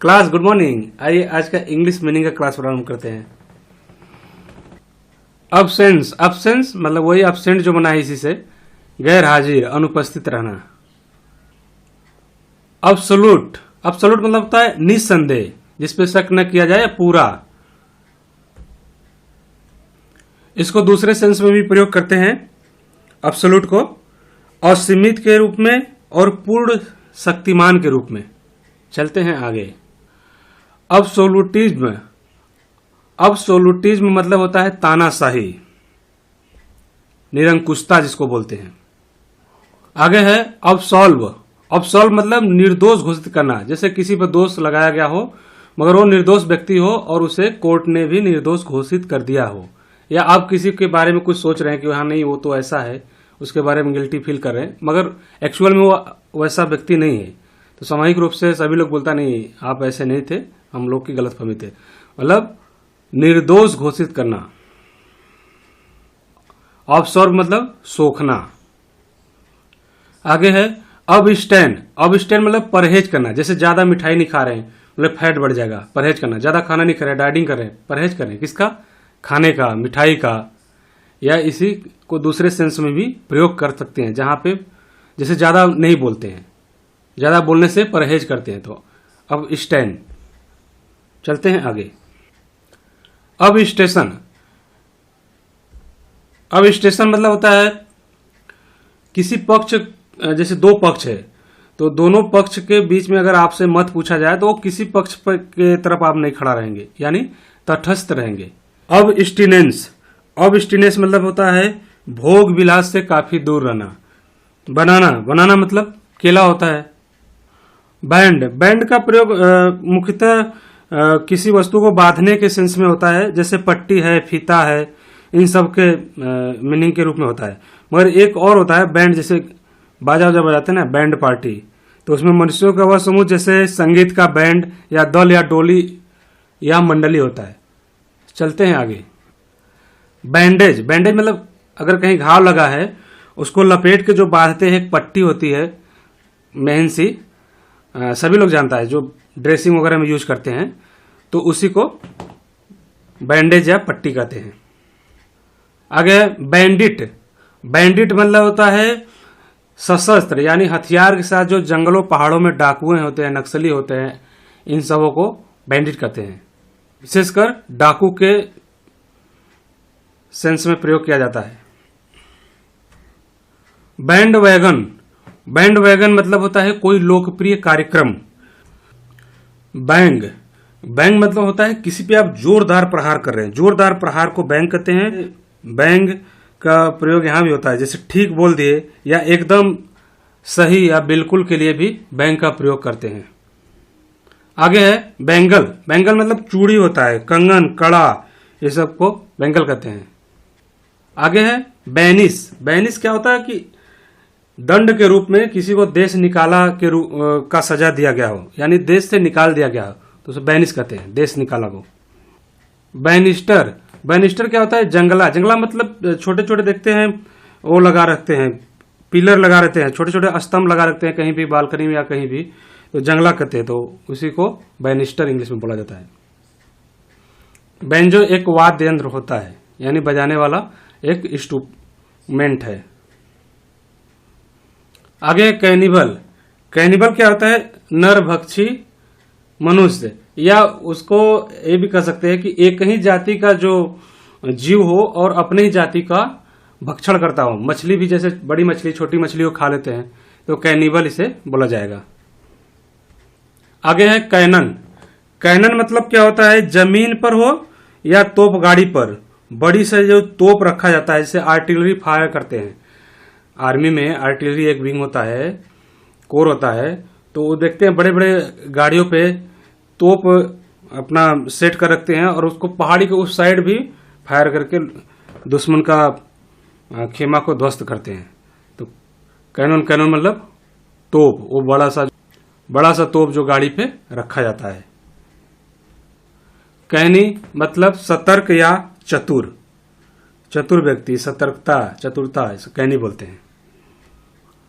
Class good morning. आइए आज का इंग्लिश मीनिंग का क्लास प्रारंभ करते हैं। अब्सेंस, अब्सेंस मतलब वही अब्सेंट जो बना है इसी से, गैर हाजिर, अनुपस्थित रहना। अब्सोल्यूट, अब्सोल्यूट मतलब होता है निस्संदेह, जिसपे शक न किया जाए, पूरा। इसको दूसरे सेंस में भी प्रयोग करते हैं अब्सोल्यूट को, असीमित के रूप में और पूर्ण शक्तिमान के रूप में। चलते हैं आगे। अब्सोल्यूटिज्म, अब्सोल्यूटिज्म मतलब होता है तानाशाही, निरंकुशता जिसको बोलते हैं। आगे है अब्सॉल्व, अब्सॉल्व मतलब निर्दोष घोषित करना, जैसे किसी पर दोष लगाया गया हो मगर वो निर्दोष व्यक्ति हो और उसे कोर्ट ने भी निर्दोष घोषित कर दिया हो, या आप किसी के बारे में कुछ सोच रहे हैं कि हाँ नहीं वो तो ऐसा है, उसके बारे में गिल्टी फील कर रहे हैं मगर एक्चुअल में वो वैसा व्यक्ति नहीं है, तो सामूहिक रूप से सभी लोग बोलता नहीं आप ऐसे नहीं थे, हम लोग की गलतफहमी थे, मतलब निर्दोष घोषित करना। अब्सॉर्ब मतलब सोखना। आगे है अबस्टेन, अबस्टेन मतलब परहेज करना, जैसे ज्यादा मिठाई नहीं खा रहे हैं मतलब फैट बढ़ जाएगा, परहेज करना। ज्यादा खाना नहीं खा रहे, डाइटिंग कर रहे हैं, परहेज कर रहे हैं किसका, खाने का, मिठाई का। या इसी को दूसरे सेंस में भी प्रयोग कर सकते हैं, जहां पे जैसे ज्यादा नहीं बोलते हैं, ज्यादा बोलने से परहेज करते हैं, तो अब स्टैंड। चलते हैं आगे। अब स्टेशन, अब स्टेशन मतलब होता है किसी पक्ष, जैसे दो पक्ष है तो दोनों पक्ष के बीच में अगर आपसे मत पूछा जाए तो किसी पक्ष के तरफ आप नहीं खड़ा रहेंगे, यानी तटस्थ रहेंगे। अब स्टिनेंस, अब स्टिनेंस मतलब होता है भोग विलास से काफी दूर रहना। बनाना, बनाना मतलब केला होता है। बैंड, बैंड का प्रयोग मुख्यतः किसी वस्तु को बांधने के सेंस में होता है, जैसे पट्टी है, फीता है, इन सब के मीनिंग के रूप में होता है। मगर एक और होता है बैंड, जैसे बाजा वाजा बजाते हैं ना, बैंड पार्टी, तो उसमें मनुष्यों का वह समूह जैसे संगीत का बैंड या दल या टोली या मंडली होता है। चलते हैं आगे। बैंडेज, बैंडेज मतलब अगर कहीं घाव लगा है उसको लपेट के जो बांधते हैं, एक पट्टी होती है मेहन सी, सभी लोग जानता है, जो ड्रेसिंग वगैरह में यूज करते हैं, तो उसी को बैंडेज या पट्टी कहते हैं। आगे बैंडिट, बैंडिट मतलब होता है सशस्त्र, यानी हथियार के साथ जो जंगलों पहाड़ों में डाकुए होते हैं, नक्सली होते हैं, इन सबों को बैंडिट कहते हैं। विशेषकर डाकू के सेंस में प्रयोग किया जाता है। बैंड वैगन, बैंड वैगन मतलब होता है कोई लोकप्रिय कार्यक्रम। बैंग, बैंग मतलब होता है किसी पे आप जोरदार प्रहार कर रहे हैं, जोरदार प्रहार को बैंग कहते हैं। बैंग का प्रयोग यहां भी होता है, जैसे ठीक बोल दिए या एकदम सही या बिल्कुल के लिए भी बैंग का प्रयोग करते हैं। आगे है बैंगल, बैंगल मतलब चूड़ी होता है, कंगन, कड़ा, ये सब को बैंगल कहते हैं। आगे है बैनिश, बैनिश क्या होता है कि दंड के रूप में किसी को देश निकाला के रूप का सजा दिया गया हो, यानी देश से निकाल दिया गया हो, तो उसे बैनिश कहते हैं, देश निकाला को। बैनिस्टर, बैनिस्टर क्या होता है, जंगला, जंगला मतलब छोटे छोटे देखते हैं वो लगा रखते हैं, पिलर लगा रहते हैं, छोटे छोटे स्तंभ लगा रखते हैं कहीं भी बालकनी में या कहीं भी, तो जंगला कहते हैं, तो उसी को बैनिस्टर इंग्लिश में बोला जाता है। बैंजो एक वाद्य यंत्र होता है, यानी बजाने वाला एक इंस्ट्रूमेंट है। आगे कैनिबल, कैनिबल क्या होता है, नरभक्षी मनुष्य, या उसको ये भी कह सकते हैं कि एक ही जाति का जो जीव हो और अपने ही जाति का भक्षण करता हो। मछली भी जैसे बड़ी मछली छोटी मछली को खा लेते हैं, तो कैनिबल इसे बोला जाएगा। आगे है कैनन, कैनन मतलब क्या होता है, जमीन पर हो या तोप गाड़ी पर बड़ी से जो तोप रखा जाता है, जैसे आर्टिलरी फायर करते हैं। आर्मी में आर्टिलरी एक विंग होता है, कोर होता है, तो वो देखते हैं बड़े बड़े गाड़ियों पे तोप अपना सेट कर रखते हैं और उसको पहाड़ी के उस साइड भी फायर करके दुश्मन का खेमा को ध्वस्त करते हैं। तो कैनन, कैनन मतलब तोप, वो बड़ा सा तोप जो गाड़ी पे रखा जाता है। कैनी मतलब सतर्क या चतुर, चतुर व्यक्ति, सतर्कता, चतुरता, इसे कैनी बोलते हैं।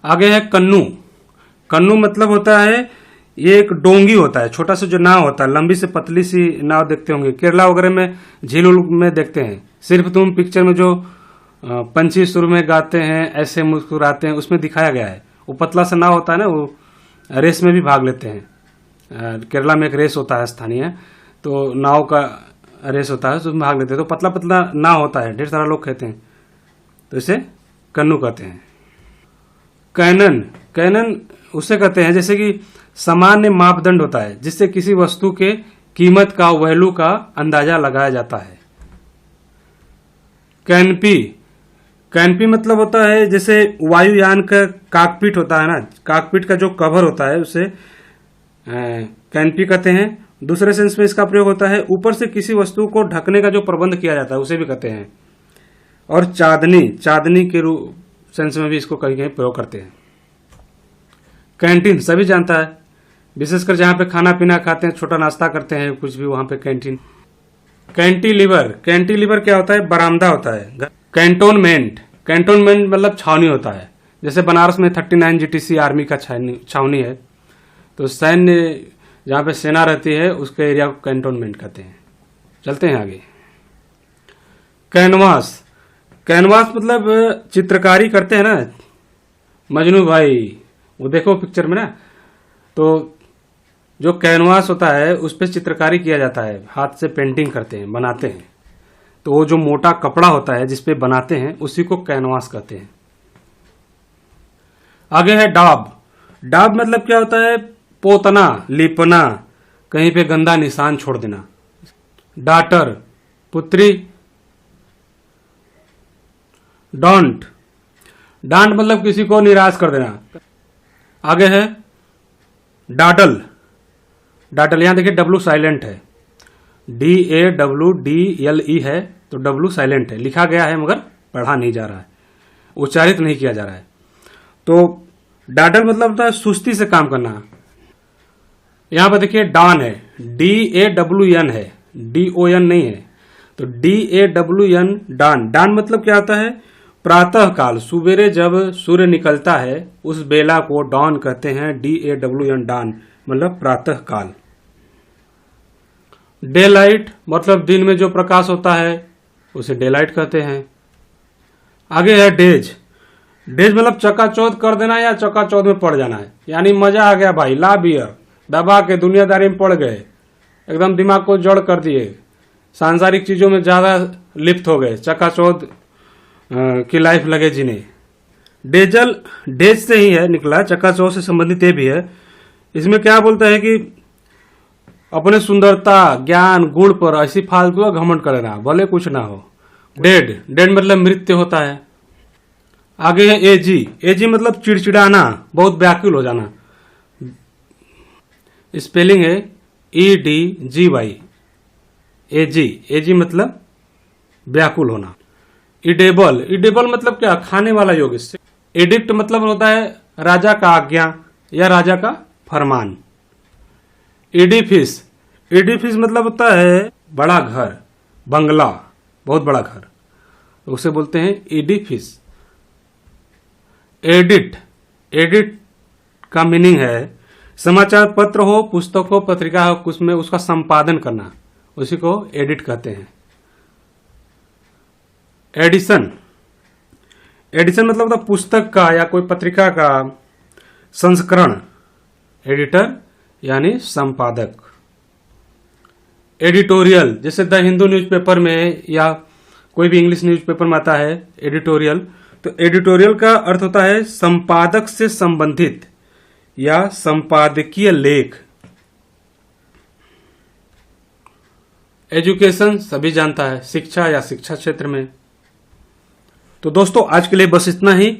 आगे है कन्नू, कन्नू मतलब होता है ये एक डोंगी होता है, छोटा सा जो नाव होता है, लंबी से पतली सी नाव देखते होंगे, केरला वगैरह में झील में देखते हैं। सिर्फ तुम पिक्चर में जो पंछी सुर में गाते हैं ऐसे मुस्कुराते हैं उसमें दिखाया गया है। वो पतला सा नाव होता है ना, वो रेस में भी भाग लेते हैं। केरला में एक रेस होता है स्थानीय, तो नाव का रेस होता है, उसमें भाग लेते हैं। तो पतला पतला नाव होता है, ढेर सारा लोग कहते हैं, तो इसे कन्नू कहते हैं। कैनन, कैनन उसे कहते हैं जैसे कि सामान्य मापदंड होता है जिससे किसी वस्तु के कीमत का, वैल्यू का अंदाजा लगाया जाता है। कैनपी, कैनपी मतलब होता है जैसे वायुयान का काकपिट होता है ना, काकपिट का जो कवर होता है उसे कैनपी कहते हैं। दूसरे सेंस में इसका प्रयोग होता है ऊपर से किसी वस्तु को ढकने का जो प्रबंध किया जाता है उसे भी कहते हैं। और चांदनी, चांदनी के रूप सेंस में भी इसको कहीं कहीं प्रयोग करते हैं। कैंटीन सभी जानता है, विशेषकर जहां पे खाना पीना खाते हैं, छोटा नाश्ता करते हैं, कुछ भी वहां पे कैंटीन। कैंटिलीवर, कैंटिलीवर क्या होता है? बरामदा होता है। कैंटोनमेंट, कैंटोनमेंट मतलब छावनी होता है। जैसे बनारस में 39 जीटीसी आर्मी का छावनी है, तो सैन्य जहां पे सेना रहती है उसके एरिया को कैंटोनमेंट कहते हैं। चलते हैं आगे। कैनवास, कैनवास मतलब चित्रकारी करते हैं ना मजनू भाई, वो देखो पिक्चर में ना, तो जो कैनवास होता है उस पर चित्रकारी किया जाता है, हाथ से पेंटिंग करते हैं, बनाते हैं। तो वो जो मोटा कपड़ा होता है जिसपे बनाते हैं उसी को कैनवास कहते हैं। आगे है डाब, डाब मतलब क्या होता है? पोतना, लिपना, कहीं पे गंदा निशान छोड़ देना। डाटर, पुत्री। डॉन्ट, डांट मतलब किसी को निराश कर देना। आगे है डाडल, डाडल, यहां देखिए डब्लू साइलेंट है, DAWDLE है, तो डब्लू साइलेंट है, लिखा गया है मगर पढ़ा नहीं जा रहा है, उच्चारित नहीं किया जा रहा है। तो डाडल मतलब होता है सुस्ती से काम करना। यहां पर देखिए डॉन है, DAWN है, DON नहीं है, तो DAWN, डान। डान मतलब क्या होता है? प्रातः काल, सुबेरे जब सूर्य निकलता है उस बेला को डॉन कहते हैं। DAWN, डान मतलब प्रातः काल। डे लाइट मतलब दिन में जो प्रकाश होता है उसे डे लाइट कहते हैं। आगे है डेज, डेज मतलब चकाचौंध कर देना या चकाचौंध में पड़ जाना है, यानी मजा आ गया भाई, ला बियर, दबा के दुनियादारी में पड़ गए, एकदम दिमाग को जड़ कर दिए, सांसारिक चीजों में ज्यादा लिप्त हो गए, चकाचौंध की लाइफ लगे जीने। डेजल, डेज से ही है निकला, चकाचौंध से संबंधित ये भी है। इसमें क्या बोलता है कि अपने सुंदरता, ज्ञान, गुण पर ऐसी फालतू घमंड करना, भले कुछ ना हो। डेड, डेड मतलब मृत्यु होता है। आगे है एजी, एजी मतलब चिड़चिड़ाना, बहुत व्याकुल हो जाना। स्पेलिंग है EDGY, एजी, एजी मतलब व्याकुल होना। इडेबल, इडेबल मतलब क्या? खाने वाला योग्य से। एडिक्ट मतलब होता है राजा का आज्ञा या राजा का फरमान। एडिफिस, एडिफिस मतलब होता है बड़ा घर, बंगला, बहुत बड़ा घर, उसे बोलते हैं एडिफिस। एडिट, एडिट का मीनिंग है समाचार पत्र हो, पुस्तक हो, पत्रिका हो, उसमें उसका संपादन करना, उसी को एडिट कहते हैं। एडिशन, एडिशन मतलब होता पुस्तक का या कोई पत्रिका का संस्करण। एडिटर यानी संपादक। एडिटोरियल, जैसे द हिंदू न्यूज़पेपर में या कोई भी इंग्लिश न्यूज़पेपर में आता है एडिटोरियल, तो एडिटोरियल का अर्थ होता है संपादक से संबंधित या संपादकीय लेख। एजुकेशन सभी जानता है, शिक्षा या शिक्षा क्षेत्र में। तो दोस्तों आज के लिए बस इतना ही।